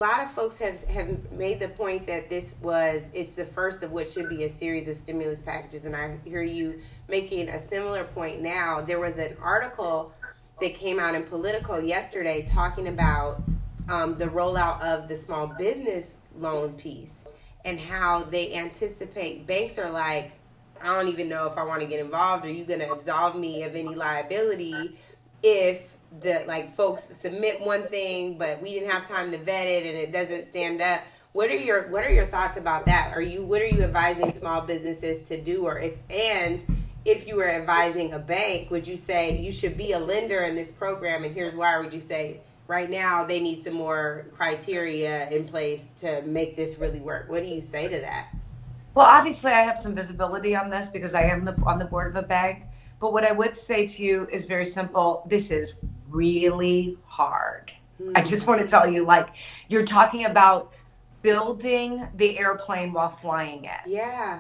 A lot of folks have made the point that it's the first of what should be a series of stimulus packages, and I hear you making a similar point now. There was an article that came out in Politico yesterday talking about the rollout of the small business loan piece and how they anticipate banks are like, I don't even know if I want to get involved. Are you going to absolve me of any liability if folks submit one thing, but we didn't have time to vet it and it doesn't stand up? What are your thoughts about that? What are you advising small businesses to do? Or if you were advising a bank, would you say you should be a lender in this program? And here's why. Would you say right now they need some more criteria in place to make this really work? What do you say to that? Well, obviously I have some visibility on this because I am on the board of a bank. But what I would say to you is very simple. This is really hard. I just want to tell you, you're talking about building the airplane while flying it. Yeah.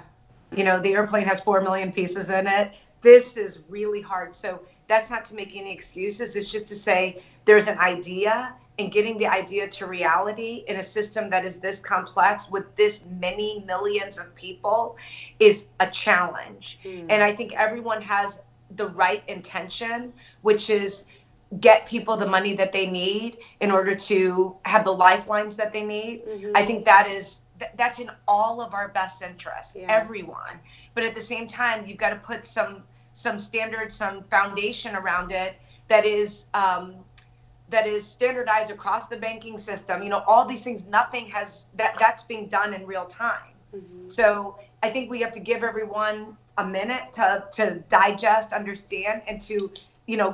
The airplane has 4 million pieces in it. This is really hard. So that's not to make any excuses. It's just to say there's an idea, and getting the idea to reality in a system that is this complex with this many millions of people is a challenge. And I think everyone has the right intention, which is get people the money that they need in order to have the lifelines that they need. I think that's in all of our best interests, everyone. But at the same time, you've got to put some standards, some foundation around it that is standardized across the banking system. All these things, nothing has that's being done in real time. So I think we have to give everyone a minute to digest, understand, and to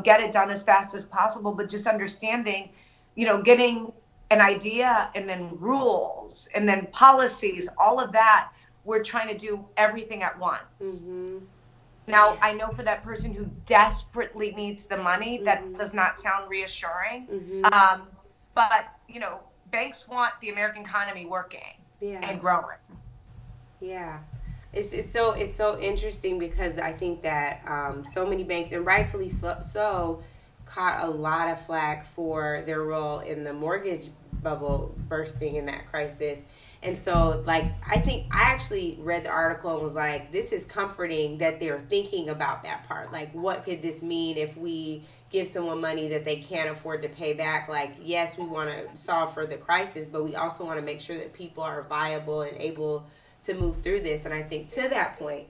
get it done as fast as possible. But just understanding, getting an idea and then rules and then policies, all of that, we're trying to do everything at once. Now, I know for that person who desperately needs the money, that does not sound reassuring. But, banks want the American economy working and growing. Yeah. It's so interesting because I think that so many banks, and rightfully so, caught a lot of flack for their role in the mortgage bubble bursting in that crisis. And so, I think I actually read the article and was like, this is comforting that they're thinking about that part. What could this mean if we give someone money that they can't afford to pay back? Yes, we want to solve for the crisis, but we also want to make sure that people are viable and able to move through this. And I think to that point,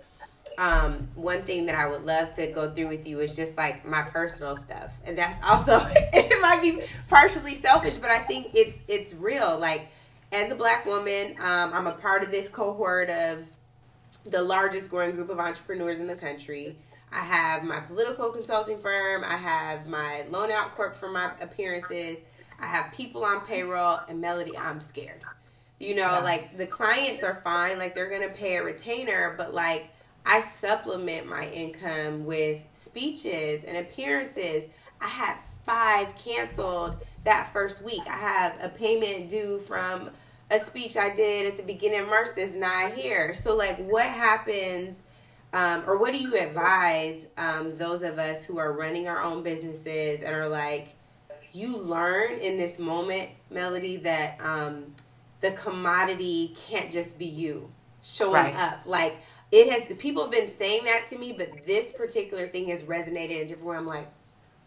one thing that I would love to go through with you is just my personal stuff. And that's also, it might be partially selfish, but I think it's real. As a Black woman, I'm a part of this cohort of the largest growing group of entrepreneurs in the country. I have my political consulting firm. I have my loan out corp for my appearances. I have people on payroll. And Mellody, I'm scared. The clients are fine. They're going to pay a retainer. But I supplement my income with speeches and appearances. I had 5 canceled that first week. I have a payment due from a speech I did at the beginning of March that's not here. So what happens, or what do you advise those of us who are running our own businesses and are you learn in this moment, Mellody, that the commodity can't just be you showing up. People have been saying that to me, but this particular thing has resonated in a different way. I'm like,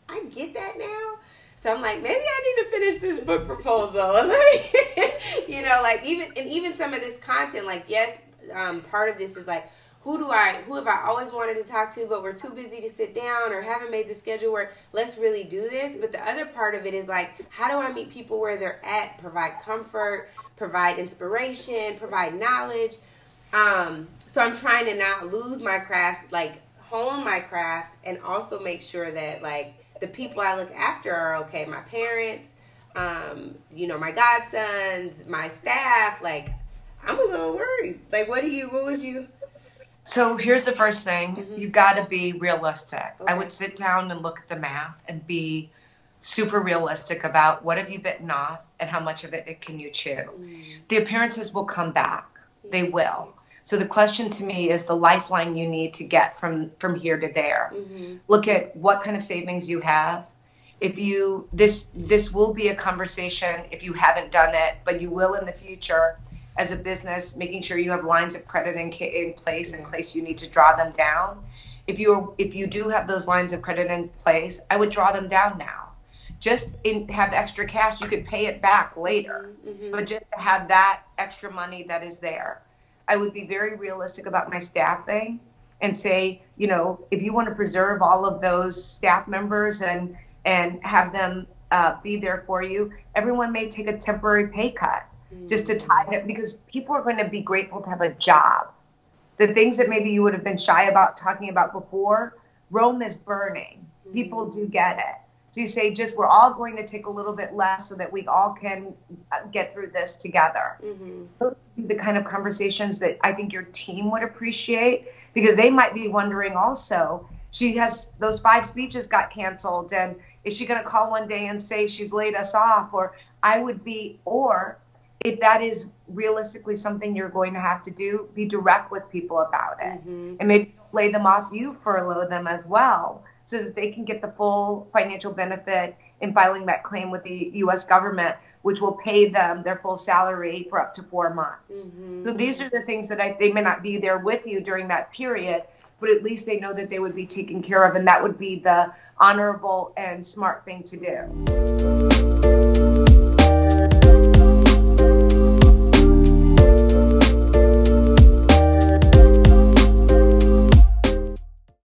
I get that now. So I'm like, maybe I need to finish this book proposal. And even some of this content, yes, part of this is who have I always wanted to talk to, but we're too busy to sit down or haven't made the schedule where let's really do this. But the other part of it is how do I meet people where they're at, provide comfort, provide inspiration, provide knowledge. So I'm trying to not lose my craft, hone my craft, and also make sure that the people I look after are okay. My parents, my godsons, my staff. I'm a little worried. What would you? So here's the first thing. You got to be realistic. Okay. I would sit down and look at the math and be super realistic about what have you bitten off and how much of it can you chew. The appearances will come back. They will. So the question to me is the lifeline you need to get from here to there. Look at what kind of savings you have If you, this will be a conversation if you haven't done it, but you will in the future as a business, making sure you have lines of credit in place in case you need to draw them down. If you do have those lines of credit in place, I would draw them down now. Just have extra cash, you could pay it back later, but just to have that extra money that is there. I would be very realistic about my staffing and say, you know, if you want to preserve all of those staff members and have them be there for you, everyone may take a temporary pay cut just to tie it, because people are going to be grateful to have a job. The things that maybe you would have been shy about talking about before, Rome is burning. People do get it. So you say, just we're all going to take a little bit less so that we all can get through this together. Those would be the kind of conversations that I think your team would appreciate, because they might be wondering also, she has those 5 speeches got canceled, and is she going to call one day and say she's laid us off? Or I would be, or if that is realistically something you're going to have to do, be direct with people about it. And maybe lay them off, you furlough them as well, so that they can get the full financial benefit in filing that claim with the U.S. government, which will pay them their full salary for up to 4 months. So these are the things that they may not be there with you during that period, but at least they know that they would be taken care of, and that would be the honorable and smart thing to do.